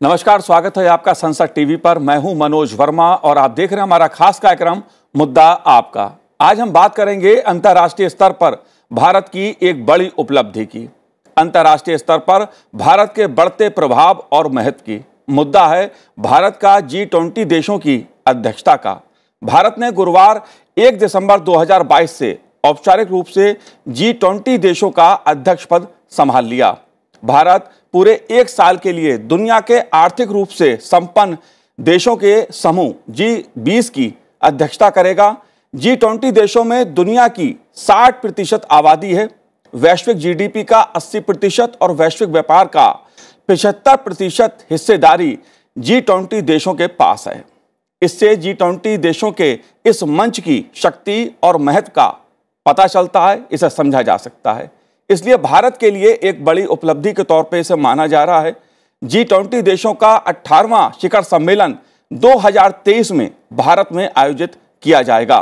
नमस्कार, स्वागत है आपका संसद टीवी पर। मैं हूं मनोज वर्मा और आप देख रहे हैं हमारा खास कार्यक्रम मुद्दा आपका। आज हम बात करेंगे अंतर्राष्ट्रीय स्तर पर भारत की एक बड़ी उपलब्धि की, अंतर्राष्ट्रीय स्तर पर भारत के बढ़ते प्रभाव और महत्व की। मुद्दा है भारत का G20 देशों की अध्यक्षता का। भारत ने गुरुवार 1 दिसंबर 2022 से औपचारिक रूप से G20 देशों का अध्यक्ष पद संभाल लिया। भारत पूरे 1 साल के लिए दुनिया के आर्थिक रूप से संपन्न देशों के समूह G20 की अध्यक्षता करेगा। G20 देशों में दुनिया की 60% आबादी है, वैश्विक जीडीपी का 80% और वैश्विक व्यापार का 75% हिस्सेदारी G20 देशों के पास है। इससे G20 देशों के इस मंच की शक्ति और महत्व का पता चलता है, इसे समझा जा सकता है। इसलिए भारत के लिए एक बड़ी उपलब्धि के तौर पे इसे माना जा रहा है। G20 देशों का 18वां शिखर सम्मेलन 2023 में भारत में आयोजित किया जाएगा।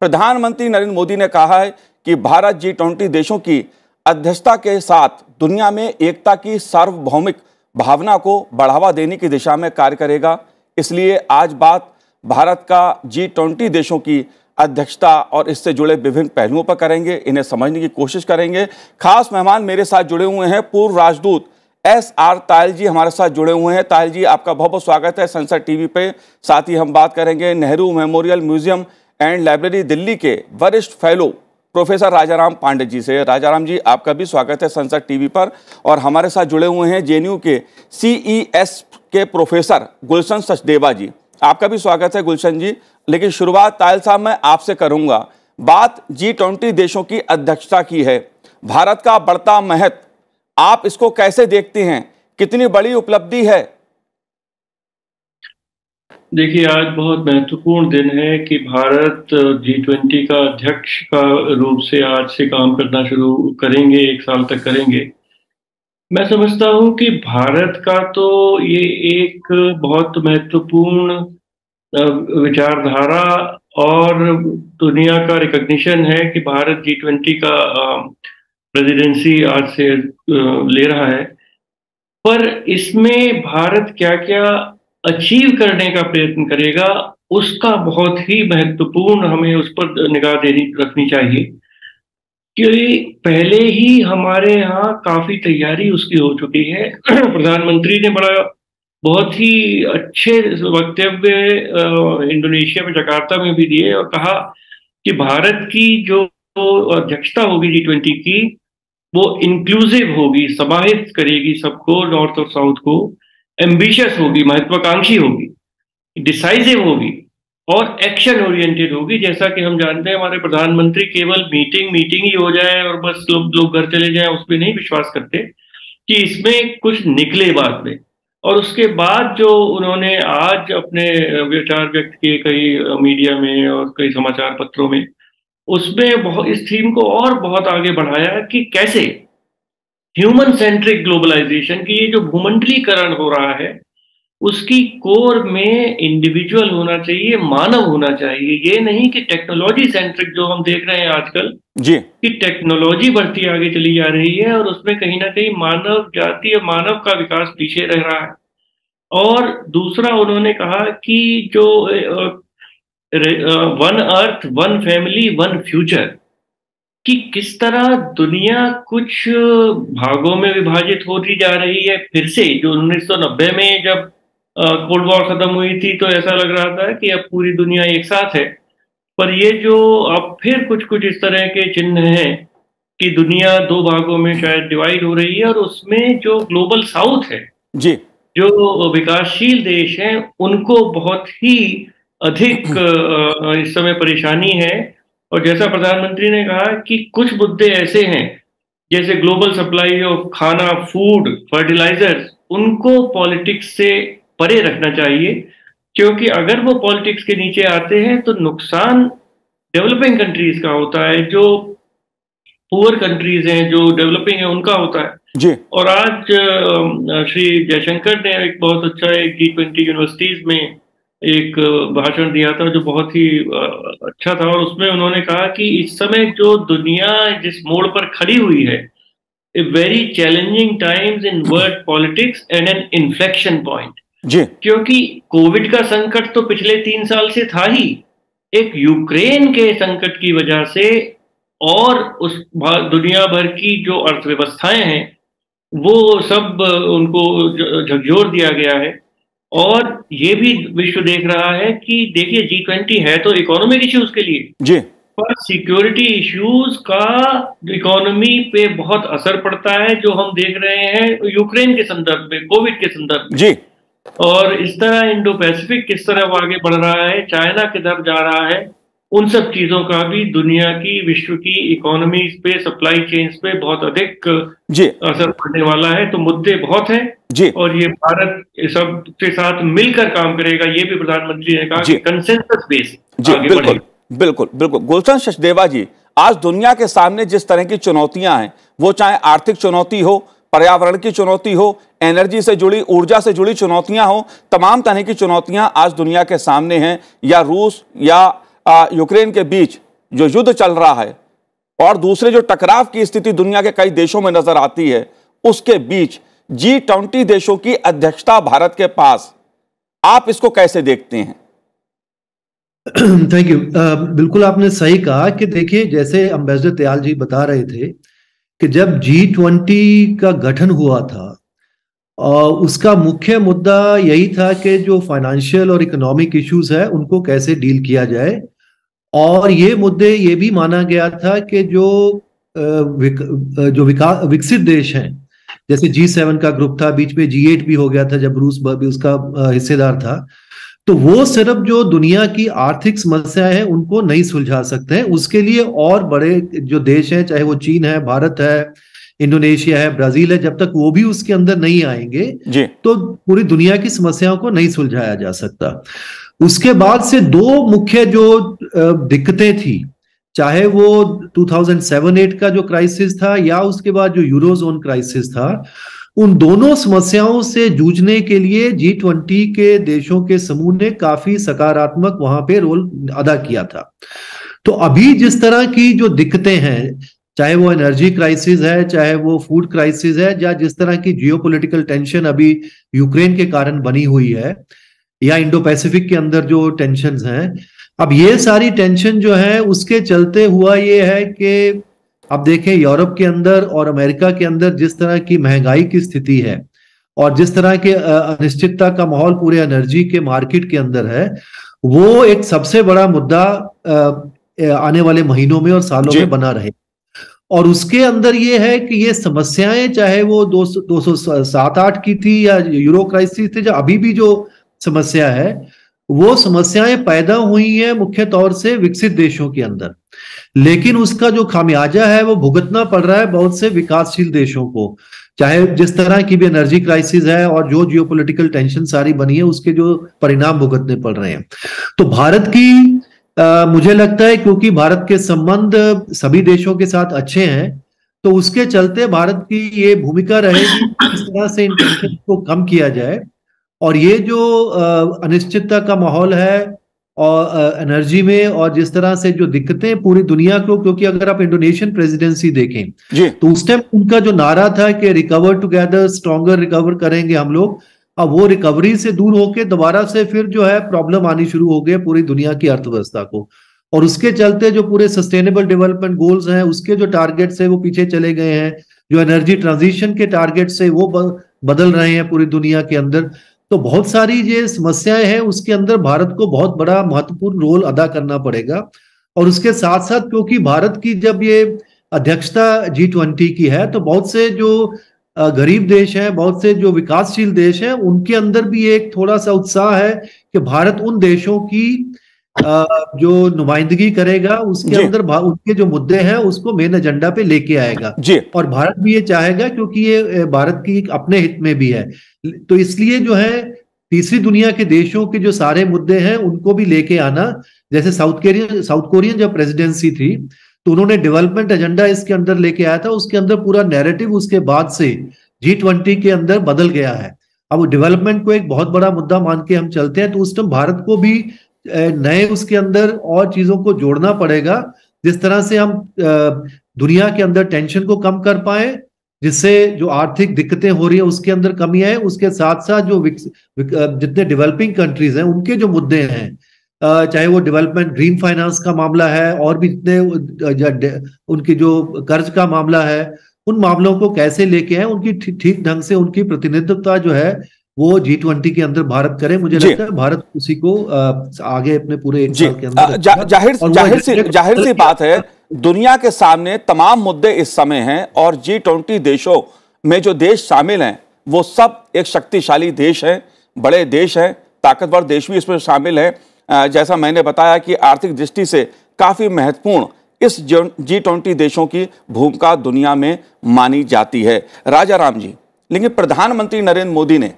प्रधानमंत्री नरेंद्र मोदी ने कहा है कि भारत G20 देशों की अध्यक्षता के साथ दुनिया में एकता की सार्वभौमिक भावना को बढ़ावा देने की दिशा में कार्य करेगा। इसलिए आज बात भारत का G20 देशों की अध्यक्षता और इससे जुड़े विभिन्न पहलुओं पर करेंगे, इन्हें समझने की कोशिश करेंगे। खास मेहमान मेरे साथ जुड़े हुए हैं, पूर्व राजदूत SR तायल जी हमारे साथ जुड़े हुए हैं। तायल जी, आपका बहुत बहुत स्वागत है संसद टीवी पे। साथ ही हम बात करेंगे Nehru memorial museum and library Delhi के वरिष्ठ फेलो प्रोफेसर राजाराम पांडे जी से। राजाराम जी, आपका भी स्वागत है संसद टीवी पर। और हमारे साथ जुड़े हुए हैं JNU के CES के प्रोफेसर गुलशन सचदेवा जी, आपका भी स्वागत है गुलशन जी। लेकिन शुरुआत तायल साहब मैं आपसे करूंगा। बात G20 देशों की अध्यक्षता की है, भारत का बढ़ता महत्व, आप इसको कैसे देखते हैं, कितनी बड़ी उपलब्धि है? देखिए, आज बहुत महत्वपूर्ण दिन है कि भारत G20 का अध्यक्ष का रूप से आज से काम करना शुरू करेंगे, 1 साल तक करेंगे। मैं समझता हूं कि भारत का तो ये एक बहुत महत्वपूर्ण विचारधारा और दुनिया का रिकॉग्निशन है कि भारत G20 का प्रेसिडेंसी आज से ले रहा है। पर इसमें भारत क्या क्या अचीव करने का प्रयत्न करेगा, उसका बहुत ही महत्वपूर्ण हमें उस पर निगाह रखनी चाहिए। क्योंकि पहले ही हमारे यहाँ काफी तैयारी उसकी हो चुकी है। प्रधानमंत्री ने बहुत ही अच्छे वक्तव्य इंडोनेशिया में, जकार्ता में भी दिए और कहा कि भारत की जो अध्यक्षता होगी G20 की, वो इंक्लूसिव होगी, समाहित करेगी सबको, नॉर्थ और साउथ को, एम्बिशियस होगी, महत्वाकांक्षी होगी, डिसाइसिव होगी और एक्शन ओरिएंटेड होगी। जैसा कि हम जानते हैं हमारे प्रधानमंत्री केवल मीटिंग ही हो जाए और बस लोग घर चले जाएं, उस पर नहीं विश्वास करते कि इसमें कुछ निकले बाद में। और उसके बाद जो उन्होंने आज अपने विचार व्यक्त किए कई मीडिया में और कई समाचार पत्रों में, उसमें बहुत इस थीम को और बहुत आगे बढ़ाया कि कैसे ह्यूमन सेंट्रिक ग्लोबलाइजेशन की ये जो भूमंडलीकरण हो रहा है, उसकी कोर में इंडिविजुअल होना चाहिए, मानव होना चाहिए। ये नहीं कि टेक्नोलॉजी सेंट्रिक जो हम देख रहे हैं आजकल जी, कि टेक्नोलॉजी बढ़ती आगे चली जा रही है और उसमें कहीं ना कहीं मानव जाति और मानव का विकास पीछे रह रहा है। और दूसरा उन्होंने कहा कि जो one earth, one family, one future, कि किस तरह दुनिया कुछ भागों में विभाजित होती जा रही है। फिर से जो 1990 में जब कोल्ड वॉर खत्म हुई थी तो ऐसा लग रहा था कि अब पूरी दुनिया एक साथ है, पर ये जो अब फिर कुछ इस तरह के चिन्ह हैं कि दुनिया 2 भागों में शायद डिवाइड हो रही है। और उसमें जो ग्लोबल साउथ है जी, जो विकासशील देश हैं, उनको बहुत ही अधिक इस समय परेशानी है। और जैसा प्रधानमंत्री ने कहा कि कुछ मुद्दे ऐसे हैं जैसे ग्लोबल सप्लाई ऑफ खाना, फूड, फर्टिलाइजर्स, उनको पॉलिटिक्स से परे रखना चाहिए, क्योंकि अगर वो पॉलिटिक्स के नीचे आते हैं तो नुकसान डेवलपिंग कंट्रीज का होता है, जो पुअर कंट्रीज हैं, जो डेवलपिंग है, उनका होता है जी। और आज श्री जयशंकर ने एक बहुत अच्छा एक G20 यूनिवर्सिटीज में एक भाषण दिया था जो बहुत ही अच्छा था। और उसमें उन्होंने कहा कि इस समय जो दुनिया जिस मोड़ पर खड़ी हुई है, a very challenging times in world politics and an inflection point, जी क्योंकि कोविड का संकट तो पिछले 3 साल से था ही, एक यूक्रेन के संकट की वजह से और उस दुनिया भर की जो अर्थव्यवस्थाएं हैं वो सब उनको झकझोर दिया गया है। और ये भी विश्व देख रहा है कि देखिए G20 है तो इकोनॉमिक इश्यूज के लिए, जी पर सिक्योरिटी इश्यूज का इकोनॉमी पे बहुत असर पड़ता है, जो हम देख रहे हैं यूक्रेन के संदर्भ में, कोविड के संदर्भ में। जी और इस तरह इंडो पैसिफिक किस तरह आगे बढ़ रहा है, चाइना किधर जा रहा है, उन सब चीजों का भी दुनिया की, विश्व की इकोनॉमी पे, सप्लाई चेन्स पे बहुत अधिक जी असर पड़ने वाला है। तो मुद्दे बहुत हैं जी और ये भारत सबके साथ मिलकर काम करेगा, ये भी प्रधानमंत्री ने कहा कि कंसेंसस बेस आगे बढ़ेगा। बिल्कुल बिल्कुल। गुलशन सचदेवा जी, आज दुनिया के सामने जिस तरह की चुनौतियां हैं, वो चाहे आर्थिक चुनौती हो, पर्यावरण की चुनौती हो, एनर्जी से जुड़ी, ऊर्जा से जुड़ी चुनौतियां हो, तमाम तरह की चुनौतियां आज दुनिया के सामने हैं। या रूस या यूक्रेन के बीच जो युद्ध चल रहा है और दूसरे जो टकराव की स्थिति दुनिया के कई देशों में नजर आती है, उसके बीच G20 देशों की अध्यक्षता भारत के पास, आप इसको कैसे देखते हैं? Thank you. बिल्कुल आपने सही कहा कि देखिए, जैसे एम्बेसडर दयाल जी बता रहे थे कि जब G20 का गठन हुआ था, उसका मुख्य मुद्दा यही था कि जो फाइनेंशियल और इकोनॉमिक इश्यूज है उनको कैसे डील किया जाए। और ये मुद्दे ये भी माना गया था कि जो विकसित देश हैं, जैसे G7 का ग्रुप था, बीच में G8 भी हो गया था जब रूस भी उसका हिस्सेदार था, तो वो सिर्फ जो दुनिया की आर्थिक समस्याएं हैं उनको नहीं सुलझा सकते हैं। उसके लिए और बड़े जो देश हैं, चाहे वो चीन है, भारत है, इंडोनेशिया है, ब्राजील है, जब तक वो भी उसके अंदर नहीं आएंगे तो पूरी दुनिया की समस्याओं को नहीं सुलझाया जा सकता। उसके बाद से दो मुख्य जो दिक्कतें थी, चाहे वो 2007-8 का जो क्राइसिस था या उसके बाद जो यूरोजोन क्राइसिस था, उन दोनों समस्याओं से जूझने के लिए G20 के देशों के समूह ने काफी सकारात्मक वहां पे रोल अदा किया था। तो अभी जिस तरह की जो दिक्कतें हैं, चाहे वो एनर्जी क्राइसिस है, चाहे वो फूड क्राइसिस है, या जिस तरह की जियोपॉलिटिकल टेंशन अभी यूक्रेन के कारण बनी हुई है, या इंडो पैसिफिक के अंदर जो टेंशन्स हैं, अब ये सारी टेंशन जो है उसके चलते हुआ ये है कि अब देखें यूरोप के अंदर और अमेरिका के अंदर जिस तरह की महंगाई की स्थिति है और जिस तरह के अनिश्चितता का माहौल पूरे एनर्जी के मार्केट के अंदर है, वो एक सबसे बड़ा मुद्दा आने वाले महीनों में और सालों में बना रहे। और उसके अंदर ये है कि ये समस्याएं, चाहे वो 207-8 की थी या यूरो क्राइसिस थी, जो अभी भी जो समस्या है, वो समस्याएं पैदा हुई है मुख्य तौर से विकसित देशों के अंदर, लेकिन उसका जो खामियाजा है वो भुगतना पड़ रहा है बहुत से विकासशील देशों को, चाहे जिस तरह की भी एनर्जी क्राइसिस है और जो जियोपॉलिटिकल टेंशन सारी बनी है उसके जो परिणाम भुगतने पड़ रहे हैं। तो भारत की मुझे लगता है क्योंकि भारत के संबंध सभी देशों के साथ अच्छे हैं, तो उसके चलते भारत की ये भूमिका रहेगी कि इस तरह से इन टेंशन को कम किया जाए। और ये जो अनिश्चितता का माहौल है और एनर्जी में, और जिस तरह से जो दिक्कतें पूरी दुनिया को, क्योंकि अगर आप इंडोनेशियन प्रेसिडेंसी देखें तो उस टाइम उनका जो नारा था कि रिकवर टुगेदर, स्ट्रॉन्गर, रिकवर करेंगे हम लोग, अब वो रिकवरी से दूर होके दोबारा से फिर जो है प्रॉब्लम आनी शुरू हो गई पूरी दुनिया की अर्थव्यवस्था को। और उसके चलते जो पूरे सस्टेनेबल डेवलपमेंट गोल्स हैं उसके जो टारगेट्स है वो पीछे चले गए हैं, जो एनर्जी ट्रांजिशन के टारगेट्स है वो बदल रहे हैं पूरी दुनिया के अंदर। तो बहुत सारी ये समस्याएं हैं, उसके अंदर भारत को बहुत बड़ा महत्वपूर्ण रोल अदा करना पड़ेगा। और उसके साथ साथ क्योंकि भारत की जब ये अध्यक्षता G20 की है, तो बहुत से जो गरीब देश हैं, बहुत से जो विकासशील देश हैं, उनके अंदर भी एक थोड़ा सा उत्साह है कि भारत उन देशों की जो नुमाइंदगी करेगा, उसके अंदर उनके जो मुद्दे हैं उसको मेन एजेंडा पे लेके आएगा। और भारत भी ये चाहेगा क्योंकि ये भारत की अपने हित में भी है। तो इसलिए जो है तीसरी दुनिया के देशों के जो सारे मुद्दे हैं उनको भी लेके आना, जैसे साउथ कोरियन जब प्रेसिडेंसी थी तो उन्होंने डेवलपमेंट एजेंडा इसके अंदर लेके आया था, उसके अंदर पूरा नैरेटिव उसके बाद से G20 के अंदर बदल गया है। अब डेवलपमेंट को एक बहुत बड़ा मुद्दा मान के हम चलते हैं, तो उस टाइम भारत को भी नए उसके अंदर और चीजों को जोड़ना पड़ेगा, जिस तरह से हम दुनिया के अंदर टेंशन को कम कर पाए जिससे जो आर्थिक दिक्कतें हो रही है उसके अंदर कमियां है। उसके साथ साथ जो जितने डेवलपिंग कंट्रीज हैं उनके जो मुद्दे हैं, चाहे वो डेवलपमेंट ग्रीन फाइनेंस का मामला है और भी जितने उनकी जो कर्ज का मामला है, उन मामलों को कैसे लेके आए, उनकी ठीक ढंग से उनकी प्रतिनिधित्वता जो है वो G20 के अंदर भारत करे। मुझे लगता है भारत उसी को आगे अपने पूरे एक साल के अंदर जाहिर सी बात है, दुनिया के सामने तमाम मुद्दे इस समय हैं और G20 देशों में जो देश शामिल हैं वो सब एक शक्तिशाली देश हैं, बड़े देश हैं, ताकतवर देश भी इसमें शामिल हैं। जैसा मैंने बताया कि आर्थिक दृष्टि से काफी महत्वपूर्ण इस G20 देशों की भूमिका दुनिया में मानी जाती है। राजा राम जी, लेकिन प्रधानमंत्री नरेंद्र मोदी ने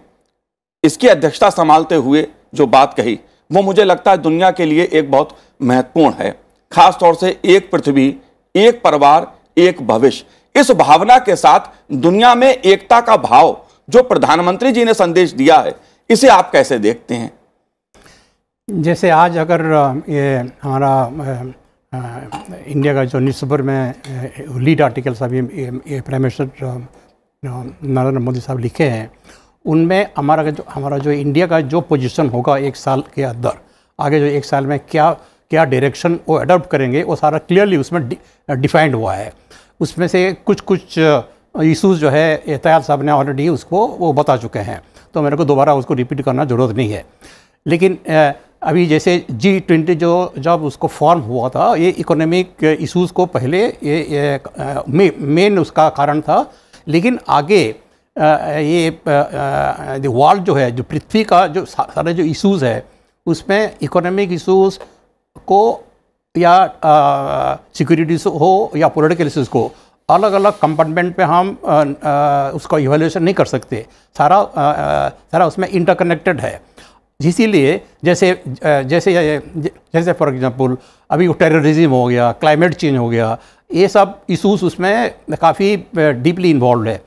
इसकी अध्यक्षता संभालते हुए जो बात कही वो मुझे लगता है दुनिया के लिए एक बहुत महत्वपूर्ण है, खास तौर से एक पृथ्वी, एक परिवार, एक भविष्य। इस भावना के साथ दुनिया में एकता का भाव जो प्रधानमंत्री जी ने संदेश दिया है, इसे आप कैसे देखते हैं? जैसे आज अगर ये हमारा इंडिया का जो न्यूज़पेपर में लीड आर्टिकल्स अभी प्राइम मिनिस्टर नरेंद्र मोदी साहब लिखे हैं, उनमें हमारा जो इंडिया का जो पोजीशन होगा एक साल के अंदर, आगे जो एक साल में क्या डायरेक्शन वो अडॉप्ट करेंगे, वो सारा क्लियरली उसमें डिफाइंड हुआ है। उसमें से कुछ इश्यूज़ जो है एहतियात साहब ने ऑलरेडी उसको वो बता चुके हैं, तो मेरे को दोबारा उसको रिपीट करना ज़रूरत नहीं है। लेकिन अभी जैसे G20 जब उसको फॉर्म हुआ था, ये इकोनॉमिक इश्यूज़ को पहले ये मेन उसका कारण था, लेकिन आगे ये वर्ल्ड जो है, जो पृथ्वी का जो सारे जो इश्यूज़ है, उसमें इकोनॉमिक इश्यूज़ को या सिक्योरिटीज हो या पॉलिटिकल इश्यूज़ को अलग अलग कंपार्टमेंट पे हम उसका इवैल्यूएशन नहीं कर सकते। सारा उसमें इंटरकनेक्टेड है। इसीलिए जैसे फॉर एग्जांपल अभी टेररिज्म हो गया, क्लाइमेट चेंज हो गया, ये सब इश्यूज़ उसमें काफ़ी डीपली इन्वॉल्व है।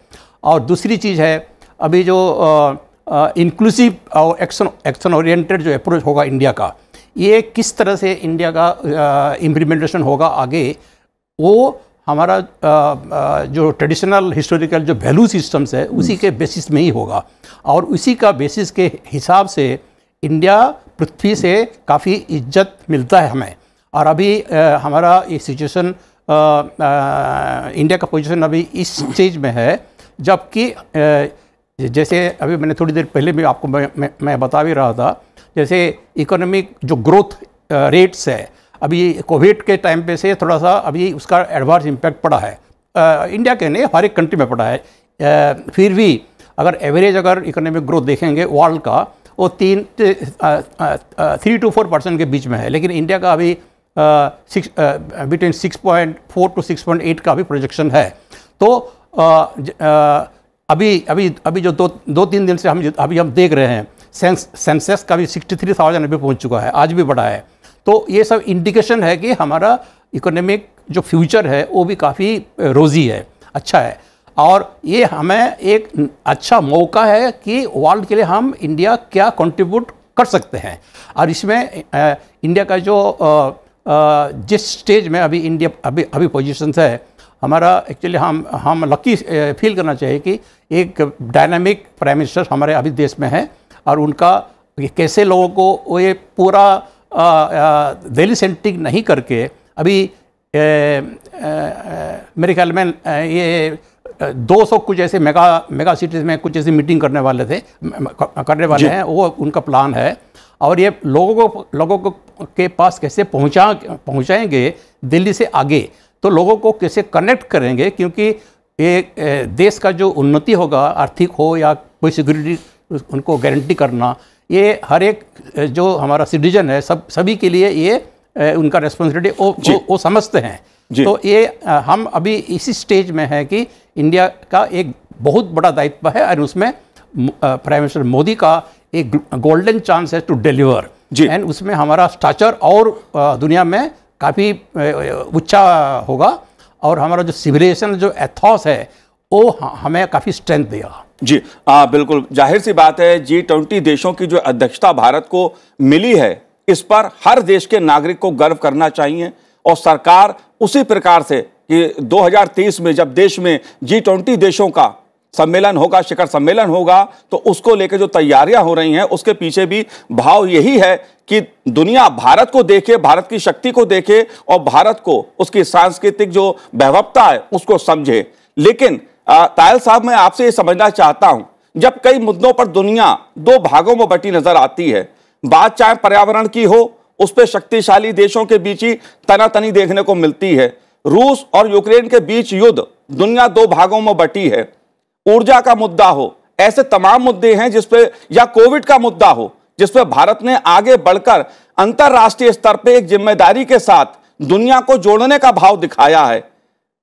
और दूसरी चीज़ है, अभी जो इंक्लूसिव और एक्शन ओरिएंटेड जो अप्रोच होगा इंडिया का, ये किस तरह से इंडिया का इम्प्लीमेंटेशन होगा आगे, वो हमारा जो ट्रेडिशनल हिस्टोरिकल जो वैल्यू सिस्टम्स है उसी के बेसिस में ही होगा। और उसी का बेसिस के हिसाब से इंडिया पृथ्वी से काफ़ी इज्जत मिलता है हमें। और अभी हमारा ये सिचुएशन, इंडिया का पोजीशन अभी इस स्टेज में है, जबकि जैसे अभी मैंने थोड़ी देर पहले भी आपको मैं बता भी रहा था, जैसे इकोनॉमिक जो ग्रोथ रेट्स है, अभी कोविड के टाइम पे से थोड़ा सा अभी उसका एडवर्स इम्पैक्ट पड़ा है, इंडिया के नहीं हर एक कंट्री में पड़ा है। फिर भी अगर एवरेज अगर इकोनॉमिक ग्रोथ देखेंगे वर्ल्ड का, वो 3 to 4% के बीच में है, लेकिन इंडिया का अभी बिटवीन 6.4 to 6.8 का भी प्रोजेक्शन है। तो अभी जो दो तीन दिन से हम देख रहे हैं, सेंसेक्स का भी 63,000 अभी पहुंच चुका है, आज भी बढ़ा है। तो ये सब इंडिकेशन है कि हमारा इकोनॉमिक जो फ्यूचर है वो भी काफ़ी रोजी है, अच्छा है। और ये हमें एक अच्छा मौका है कि वर्ल्ड के लिए हम इंडिया क्या कंट्रीब्यूट कर सकते हैं। और इसमें इंडिया का जो जिस स्टेज में अभी इंडिया अभी पोजीशंस है, हमारा एक्चुअली हम लकी फील करना चाहिए कि एक डायनामिक प्राइम मिनिस्टर हमारे अभी देश में है, और उनका कैसे लोगों को ये पूरा दिल्ली सेंट्रिक नहीं करके, अभी मेरे ख्याल में ये 200 कुछ ऐसे मेगा सिटीज़ में कुछ ऐसी मीटिंग करने वाले हैं, वो उनका प्लान है। और ये लोगों को के पास कैसे पहुंचाएंगे दिल्ली से आगे, तो लोगों को कैसे कनेक्ट करेंगे, क्योंकि ये देश का जो उन्नति होगा, आर्थिक हो या कोई सिक्योरिटी उनको गारंटी करना, ये हर एक जो हमारा सिटीजन है सभी के लिए ये उनका रेस्पॉन्सिबिलिटी वो समझते हैं। तो ये हम अभी इसी स्टेज में है कि इंडिया का एक बहुत बड़ा दायित्व है, और उसमें प्राइम मिनिस्टर मोदी का एक गोल्डन चांस है टू डिलीवर, एंड उसमें हमारा स्टाचर और दुनिया में काफ़ी ऊंचा होगा, और हमारा जो सिविलाइजेशन जो एथॉस है वो हमें काफ़ी स्ट्रेंथ देगा। जी बिल्कुल, जाहिर सी बात है, G20 देशों की जो अध्यक्षता भारत को मिली है, इस पर हर देश के नागरिक को गर्व करना चाहिए, और सरकार उसी प्रकार से कि 2023 में जब देश में G20 देशों का सम्मेलन होगा, शिखर सम्मेलन होगा, तो उसको लेकर जो तैयारियां हो रही हैं उसके पीछे भी भाव यही है कि दुनिया भारत को देखे, भारत की शक्ति को देखे और भारत को उसकी सांस्कृतिक जो वैभवता है उसको समझे। लेकिन तायल साहब, मैं आपसे ये समझना चाहता हूं, जब कई मुद्दों पर दुनिया दो भागों में बटी नजर आती है, बात चाहे पर्यावरण की हो, उस पर शक्तिशाली देशों के बीच ही तनातनी देखने को मिलती है। रूस और यूक्रेन के बीच युद्ध, दुनिया दो भागों में बटी है। ऊर्जा का मुद्दा हो, ऐसे तमाम मुद्दे हैं जिसपे, या कोविड का मुद्दा हो जिसपे भारत ने आगे बढ़कर अंतरराष्ट्रीय स्तर पे एक जिम्मेदारी के साथ दुनिया को जोड़ने का भाव दिखाया है।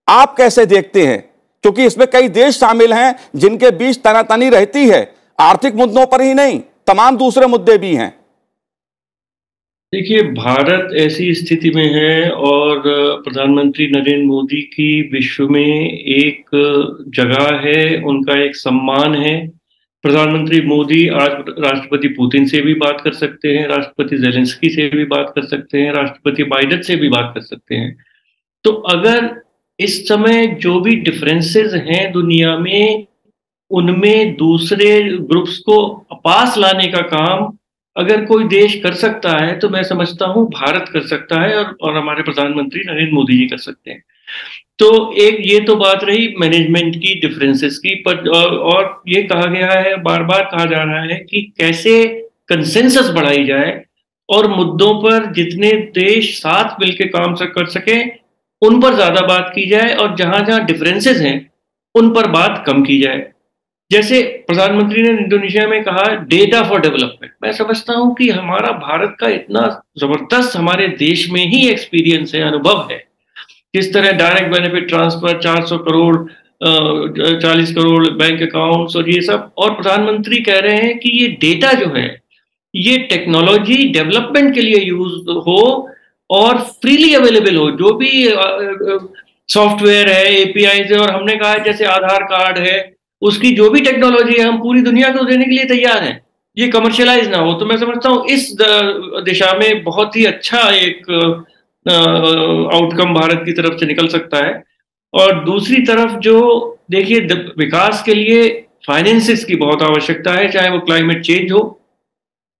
आप कैसे देखते हैं, क्योंकि इसमें कई देश शामिल हैं जिनके बीच तनातनी रहती है, आर्थिक मुद्दों पर ही नहीं, तमाम दूसरे मुद्दे भी हैं। देखिए, भारत ऐसी स्थिति में है और प्रधानमंत्री नरेंद्र मोदी की विश्व में एक जगह है, उनका एक सम्मान है। प्रधानमंत्री मोदी आज राष्ट्रपति पुतिन से भी बात कर सकते हैं, राष्ट्रपति जेलेंस्की से भी बात कर सकते हैं, राष्ट्रपति बाइडेन से भी बात कर सकते हैं। तो अगर इस समय जो भी डिफरेंसेस हैं दुनिया में, उनमें दूसरे ग्रुप्स को पास लाने का काम अगर कोई देश कर सकता है तो मैं समझता हूं भारत कर सकता है, और हमारे प्रधानमंत्री नरेंद्र मोदी जी कर सकते हैं। तो एक ये तो बात रही मैनेजमेंट की डिफरेंसेस की, पर और ये कहा गया है, बार बार कहा जा रहा है कि कैसे कंसेंसस बढ़ाई जाए और मुद्दों पर जितने देश साथ मिलकर काम कर सके उन पर ज्यादा बात की जाए और जहां जहां डिफरेंसेस हैं उन पर बात कम की जाए। जैसे प्रधानमंत्री ने इंडोनेशिया में कहा डेटा फॉर डेवलपमेंट, मैं समझता हूं कि हमारा भारत का इतना जबरदस्त हमारे देश में ही एक्सपीरियंस है, अनुभव है, किस तरह direct benefit transfer 400 crore 40 crore bank accounts और ये सब, और प्रधानमंत्री कह रहे हैं कि ये डेटा जो है ये टेक्नोलॉजी डेवलपमेंट के लिए यूज हो और फ्रीली अवेलेबल हो। जो भी सॉफ्टवेयर है, एपीआई है, और हमने कहा है जैसे आधार कार्ड है, उसकी जो भी टेक्नोलॉजी है हम पूरी दुनिया को देने के लिए तैयार हैं, ये कमर्शियलाइज ना हो। तो मैं समझता हूँ इस दिशा में बहुत ही अच्छा एक आउटकम भारत की तरफ से निकल सकता है। और दूसरी तरफ जो देखिए, विकास के लिए फाइनेंसेस की बहुत आवश्यकता है, चाहे वो क्लाइमेट चेंज हो,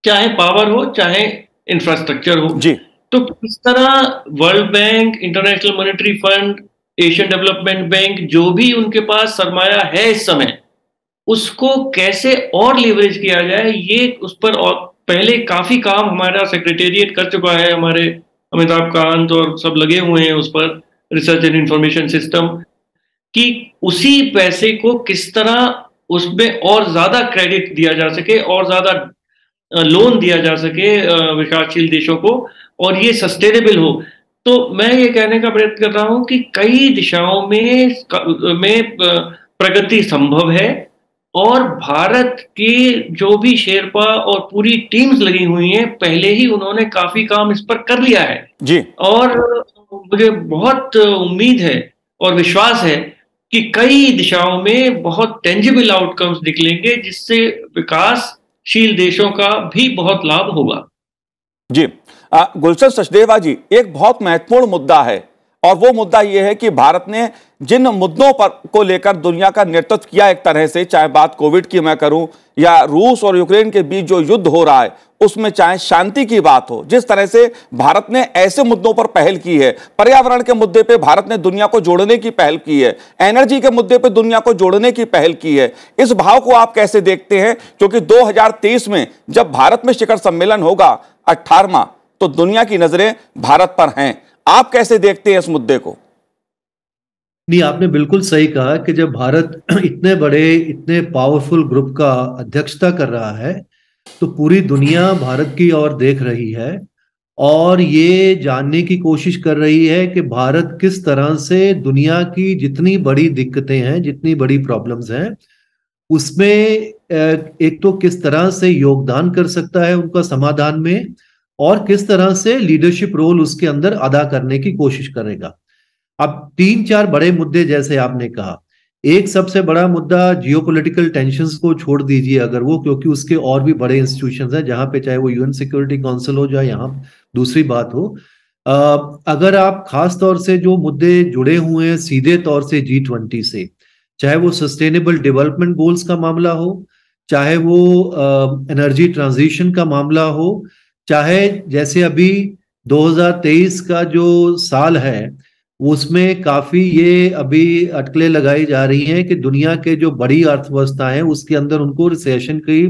चाहे पावर हो, चाहे इंफ्रास्ट्रक्चर हो जी। तो किस तरह world bank, international monetary fund, Asian development bank, जो भी उनके पास सरमाया है इस समय, उसको कैसे और लीवरेज किया जाए, ये उस पर और पहले काफी काम हमारा सेक्रेटेरिएट कर चुका है, हमारे अमिताभ कांत और सब लगे हुए हैं उस पर, रिसर्च एंड इंफॉर्मेशन सिस्टम, कि उसी पैसे को किस तरह उसमें और ज्यादा क्रेडिट दिया जा सके और ज्यादा लोन दिया जा सके विकासशील देशों को, और ये सस्टेनेबल हो। तो मैं ये कहने का प्रयत्न कर रहा हूं कि कई दिशाओं में प्रगति संभव है, और भारत के जो भी शेरपा और पूरी टीम्स लगी हुई हैं, पहले ही उन्होंने काफी काम इस पर कर लिया है जी। और मुझे बहुत उम्मीद है और विश्वास है कि कई दिशाओं में बहुत टेंजिबल आउटकम्स निकलेंगे, जिससे विकासशील देशों का भी बहुत लाभ होगा जी। गुलशन सचदेवा जी, एक बहुत महत्वपूर्ण मुद्दा है, और वो मुद्दा ये है कि भारत ने जिन मुद्दों पर को लेकर दुनिया का नेतृत्व किया एक तरह से, चाहे बात कोविड की मैं करूं या रूस और यूक्रेन के बीच जो युद्ध हो रहा है उसमें, चाहे शांति की बात हो, जिस तरह से भारत ने ऐसे मुद्दों पर पहल की है, पर्यावरण के मुद्दे पे भारत ने दुनिया को जोड़ने की पहल की है, एनर्जी के मुद्दे पे दुनिया को जोड़ने की पहल की है, इस भाव को आप कैसे देखते हैं? क्योंकि 2023 में जब भारत में शिखर सम्मेलन होगा 18वां, तो दुनिया की नजरें भारत पर हैं, आप कैसे देखते हैं इस मुद्दे को? नहीं, आपने बिल्कुल सही कहा कि जब भारत इतने बड़े, इतने पावरफुल ग्रुप का अध्यक्षता कर रहा है, तो पूरी दुनिया भारत की ओर देख रही है और ये जानने की कोशिश कर रही है कि भारत किस तरह से दुनिया की जितनी बड़ी दिक्कतें हैं, जितनी बड़ी प्रॉब्लम्स हैं, उसमें एक तो किस तरह से योगदान कर सकता है उनका समाधान में, और किस तरह से लीडरशिप रोल उसके अंदर अदा करने की कोशिश करेगा। अब 3-4 बड़े मुद्दे जैसे आपने कहा, एक सबसे बड़ा मुद्दा जियोपॉलिटिकल टेंशंस को छोड़ दीजिए अगर वो, क्योंकि उसके और भी बड़े इंस्टीट्यूशंस हैं जहां पे चाहे वो यूएन सिक्योरिटी काउंसिल हो, या यहाँ दूसरी बात हो, अगर आप खास तौर से जो मुद्दे जुड़े हुए हैं सीधे तौर से G20 से, चाहे वो सस्टेनेबल डेवलपमेंट गोल्स का मामला हो, चाहे वो एनर्जी ट्रांजिशन का मामला हो, चाहे जैसे अभी 2023 का जो साल है उसमें काफी ये अभी अटकलें लगाई जा रही हैं कि दुनिया के जो बड़ी अर्थव्यवस्था है उसके अंदर उनको रिसेशन की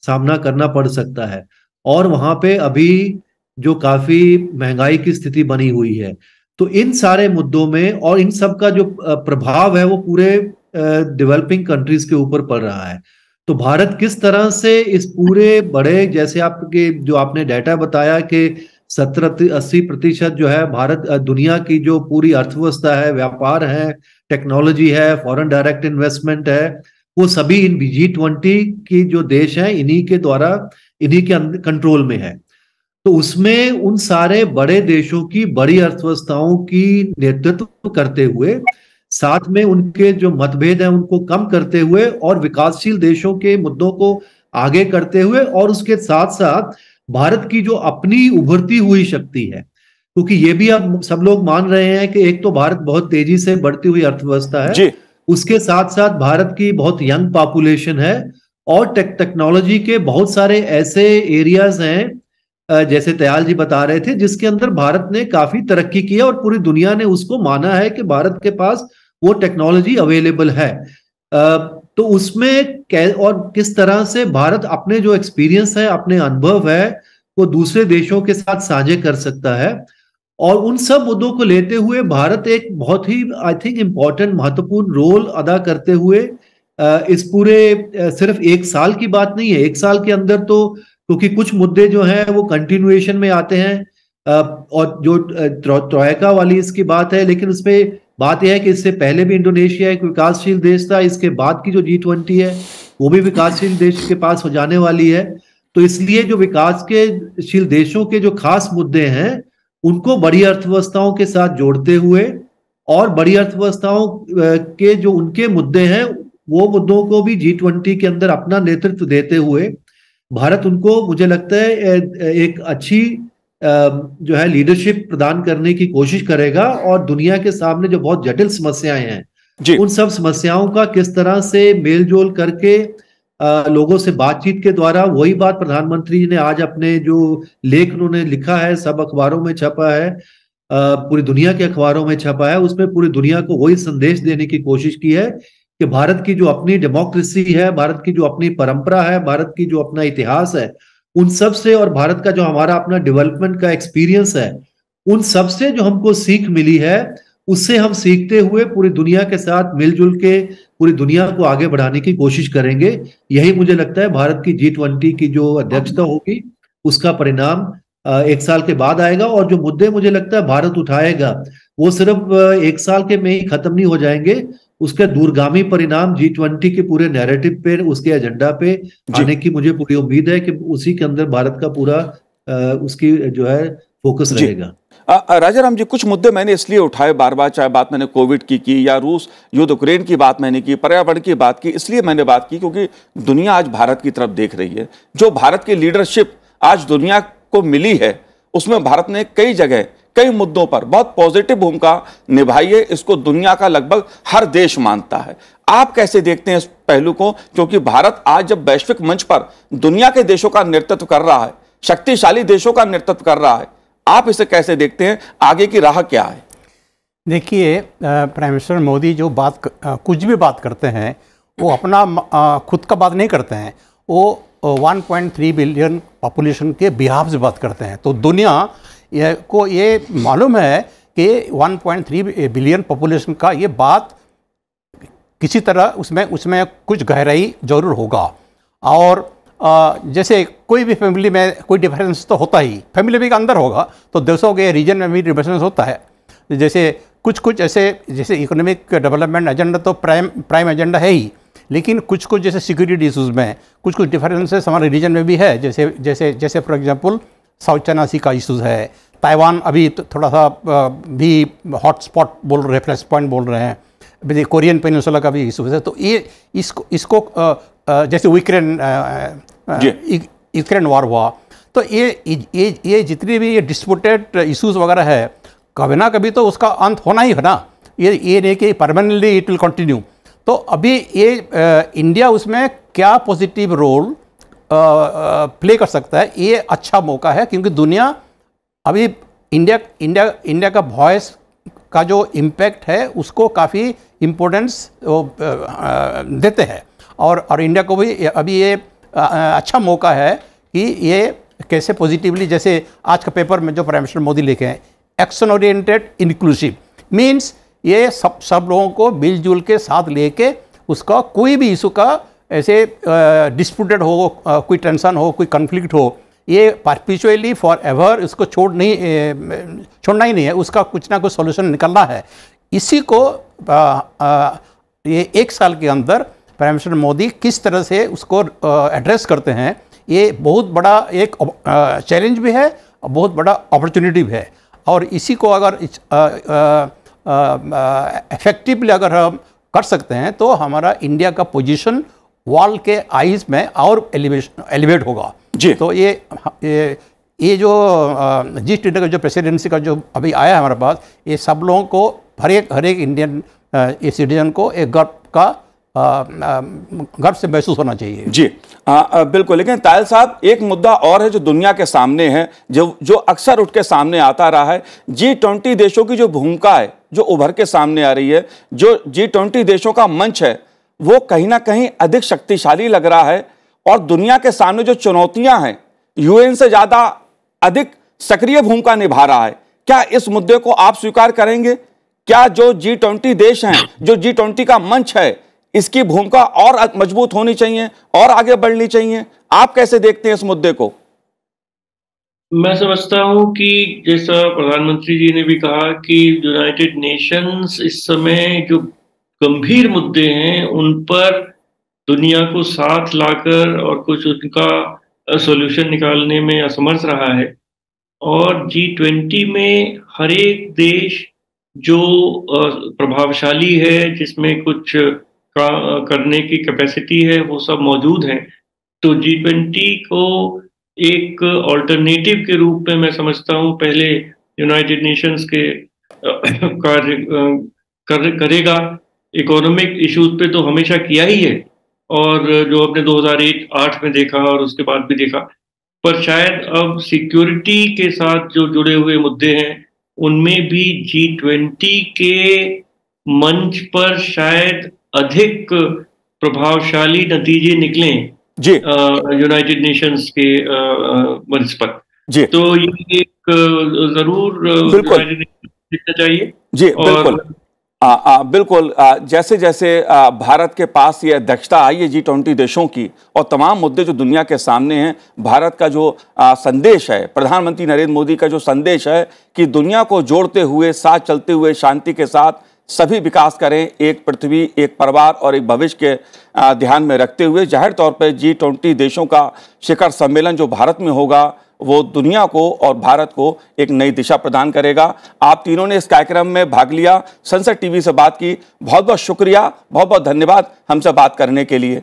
सामना करना पड़ सकता है, और वहां पे अभी जो काफी महंगाई की स्थिति बनी हुई है। तो इन सारे मुद्दों में और इन सब का जो प्रभाव है वो पूरे डेवलपिंग कंट्रीज के ऊपर पड़ रहा है। तो भारत किस तरह से इस पूरे बड़े, जैसे आपके जो आपने डाटा बताया कि 70-80% जो है भारत दुनिया की जो पूरी अर्थव्यवस्था है, व्यापार है, टेक्नोलॉजी है, फॉरेन डायरेक्ट इन्वेस्टमेंट है, वो सभी इन G20 की जो देश हैं इन्हीं के द्वारा, इन्हीं के कंट्रोल में है। तो उसमें उन सारे बड़े देशों की बड़ी अर्थव्यवस्थाओं की नेतृत्व करते हुए, साथ में उनके जो मतभेद हैं उनको कम करते हुए और विकासशील देशों के मुद्दों को आगे करते हुए, और उसके साथ साथ भारत की जो अपनी उभरती हुई शक्ति है, क्योंकि ये भी अब सब लोग मान रहे हैं कि एक तो भारत बहुत तेजी से बढ़ती हुई अर्थव्यवस्था है, उसके साथ साथ भारत की बहुत यंग पॉपुलेशन है, और टेक्नोलॉजी के बहुत सारे ऐसे एरियाज हैं जैसे दयाल जी बता रहे थे जिसके अंदर भारत ने काफी तरक्की की है और पूरी दुनिया ने उसको माना है कि भारत के पास वो टेक्नोलॉजी अवेलेबल है। तो उसमें और किस तरह से भारत अपने जो एक्सपीरियंस है, अपने अनुभव है, वो दूसरे देशों के साथ साझे कर सकता है, और उन सब मुद्दों को लेते हुए भारत एक बहुत ही आई थिंक इम्पोर्टेंट महत्वपूर्ण रोल अदा करते हुए इस पूरे सिर्फ एक साल की बात नहीं है, एक साल के अंदर तो क्योंकि कुछ मुद्दे जो हैं वो कंटिन्यूएशन में आते हैं और जो ट्रोयका वाली इसकी बात है, लेकिन उसमें बात यह है कि इससे पहले भी इंडोनेशिया एक विकासशील देश था, इसके बाद की जो G20 है वो भी विकासशील देश के पास हो जाने वाली है। तो इसलिए जो विकासशील देशों के जो खास मुद्दे हैं उनको बड़ी अर्थव्यवस्थाओं के साथ जोड़ते हुए और बड़ी अर्थव्यवस्थाओं के जो उनके मुद्दे हैं वो मुद्दों को भी G20 के अंदर अपना नेतृत्व देते हुए भारत उनको, मुझे लगता है, एक अच्छी जो है लीडरशिप प्रदान करने की कोशिश करेगा, और दुनिया के सामने जो बहुत जटिल समस्याएं हैं उन सब समस्याओं का किस तरह से मेलजोल करके लोगों से बातचीत के द्वारा, वही बात प्रधानमंत्री ने आज अपने जो लेख उन्होंने लिखा है, सब अखबारों में छपा है, पूरी दुनिया के अखबारों में छपा है, उसमें पूरी दुनिया को वही संदेश देने की कोशिश की है कि भारत की जो अपनी डेमोक्रेसी है, भारत की जो अपनी परंपरा है, भारत की जो अपना इतिहास है, उन सब से, और भारत का जो हमारा अपना डेवलपमेंट का एक्सपीरियंस है, उन सब से जो हमको सीख मिली है, उससे हम सीखते हुए पूरी दुनिया के साथ मिलजुल के पूरी दुनिया को आगे बढ़ाने की कोशिश करेंगे। यही मुझे लगता है भारत की G20 की जो अध्यक्षता होगी उसका परिणाम एक साल के बाद आएगा, और जो मुद्दे मुझे लगता है भारत उठाएगा वो सिर्फ एक साल के में ही खत्म नहीं हो जाएंगे, उसके दूरगामी परिणाम G20 के पूरे नैरेटिव पे, उसके एजेंडा पे आने की मुझे पूरी उम्मीद है कि उसी के अंदर भारत का पूरा उसकी जो है फोकस रहेगा। राजाराम जी, कुछ मुद्दे मैंने इसलिए उठाए बार बार, चाहे बात मैंने कोविड की या रूस युद्ध यूक्रेन की बात मैंने की, पर्यावरण की बात की, इसलिए मैंने बात की क्योंकि दुनिया आज भारत की तरफ देख रही है। जो भारत की लीडरशिप आज दुनिया को मिली है उसमें भारत ने कई जगह कई मुद्दों पर बहुत पॉजिटिव भूमिका निभाई है, इसको दुनिया का लगभग हर देश मानता है। आप कैसे देखते हैं इस पहलू को, क्योंकि भारत आज जब वैश्विक मंच पर दुनिया के देशों का नेतृत्व कर रहा है, शक्तिशाली देशों का नेतृत्व कर रहा है, आप इसे कैसे देखते हैं, आगे की राह क्या है? देखिए, प्राइम मिनिस्टर मोदी जो कुछ भी बात करते हैं वो अपना खुद का बात नहीं करते हैं, वो 1.3 बिलियन पॉपुलेशन के बिहाफ से बात करते हैं। तो दुनिया को ये मालूम है कि 1.3 बिलियन पॉपुलेशन का ये बात किसी तरह उसमें कुछ गहराई जरूर होगा। और जैसे कोई भी फैमिली में कोई डिफरेंस तो होता ही, फैमिली भी के अंदर होगा तो देशों के रीजन में भी डिफरेंस होता है। जैसे कुछ ऐसे, जैसे इकोनॉमिक डेवलपमेंट एजेंडा तो प्राइम एजेंडा है ही, लेकिन कुछ कुछ जैसे सिक्योरिटी इशूज़ में कुछ डिफरेंसेस हमारे रीजन में भी है। जैसे फॉर एग्जांपल साउथ चाइना सी का इशूज़ है, ताइवान अभी तो थोड़ा सा भी हॉट स्पॉट बोल रहे हैं, फ्लैश पॉइंट बोल रहे हैं, कोरियन पेनिनसुला का भी इशू है। तो ये इसको जैसे यूक्रेन वार हुआ, तो ये जितनी भी ये डिस्प्यूटेड इश्यूज वगैरह है, कभी ना कभी तो उसका अंत होना ही है ना। ये नहीं कि परमानेंटली इट विल कंटिन्यू। तो अभी ये इंडिया उसमें क्या पॉजिटिव रोल प्ले कर सकता है, ये अच्छा मौका है, क्योंकि दुनिया अभी इंडिया का वॉइस का जो इम्पैक्ट है उसको काफ़ी इम्पोर्टेंस देते हैं। और इंडिया को भी अभी ये अच्छा मौका है कि ये कैसे पॉजिटिवली, जैसे आज का पेपर में जो प्राइम मिनिस्टर मोदी लिखे हैं, एक्शन ओरिएंटेड इंक्लूसिव मीन्स ये सब लोगों को मिलजुल के साथ लेके उसका कोई भी इशू का ऐसे डिस्प्यूटेड हो, कोई टेंशन हो, कोई कन्फ्लिक्ट हो, ये परपेचुअली फॉर एवर इसको छोड़ना ही नहीं है, उसका कुछ ना कुछ सॉल्यूशन निकलना है। इसी को ये 1 साल के अंदर प्राइम मिनिस्टर मोदी किस तरह से उसको एड्रेस करते हैं, ये बहुत बड़ा एक चैलेंज भी है और बहुत बड़ा अपॉर्चुनिटी भी है। और इसी को अगर इफेक्टिवली अगर हम कर सकते हैं तो हमारा इंडिया का पोजीशन वर्ल्ड के आइज में और एलिवेट होगा जी। तो ये जो G20 का जो प्रेसिडेंसी का जो अभी आया है हमारे पास, ये सब लोगों को हर एक इंडियन सिटीजन को एक गर्व से महसूस होना चाहिए। जी बिल्कुल। लेकिन तायल साहब, एक मुद्दा और है जो दुनिया के सामने है, जो अक्सर उठ के सामने आता रहा है। G20 देशों की जो भूमिका है जो उभर के सामने आ रही है, जो G20 देशों का मंच है वो कहीं ना कहीं अधिक शक्तिशाली लग रहा है, और दुनिया के सामने जो चुनौतियां हैं UN से ज्यादा अधिक सक्रिय भूमिका निभा रहा है। क्या इस मुद्दे को आप स्वीकार करेंगे? क्या जो G20 देश हैं, जो G20 का मंच है, इसकी भूमिका और मजबूत होनी चाहिए और आगे बढ़नी चाहिए? आप कैसे देखते हैं इस मुद्दे को? मैं समझता हूं कि जैसा प्रधानमंत्री जी ने भी कहा कि यूनाइटेड नेशंस इस समय जो गंभीर मुद्दे हैं उन पर दुनिया को साथ लाकर और कुछ उनका सॉल्यूशन निकालने में असमर्थ रहा है। और G20 में हर एक देश जो प्रभावशाली है, जिसमें कुछ करने की कैपेसिटी है, वो सब मौजूद हैं। तो G20 को एक ऑल्टरनेटिव के रूप में मैं समझता हूँ पहले यूनाइटेड नेशंस के कार्य करेगा। इकोनॉमिक इश्यूज पे तो हमेशा किया ही है, और जो हमने 2008 में देखा और उसके बाद भी देखा, पर शायद अब सिक्योरिटी के साथ जो जुड़े हुए मुद्दे हैं उनमें भी G20 के मंच पर शायद अधिक प्रभावशाली नतीजे निकलें जी यूनाइटेड नेशंस के मंच पर। जी तो ये एक जरूर दिखना चाहिए जी। बिल्कुल बिल्कुल। जैसे जैसे भारत के पास ये अध्यक्षता आई है G20 देशों की, और तमाम मुद्दे जो दुनिया के सामने हैं, भारत का जो संदेश है, प्रधानमंत्री नरेंद्र मोदी का जो संदेश है कि दुनिया को जोड़ते हुए, साथ चलते हुए, शांति के साथ सभी विकास करें, एक पृथ्वी, एक परिवार और एक भविष्य के ध्यान में रखते हुए, जाहिर तौर पर G20 देशों का शिखर सम्मेलन जो भारत में होगा वो दुनिया को और भारत को एक नई दिशा प्रदान करेगा। आप तीनों ने इस कार्यक्रम में भाग लिया, संसद टीवी से बात की, बहुत बहुत शुक्रिया, बहुत बहुत धन्यवाद हमसे बात करने के लिए।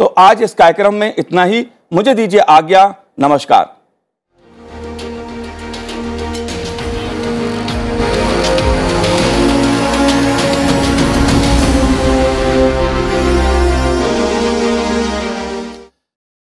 तो आज इस कार्यक्रम में इतना ही, मुझे दीजिए आज्ञा, नमस्कार।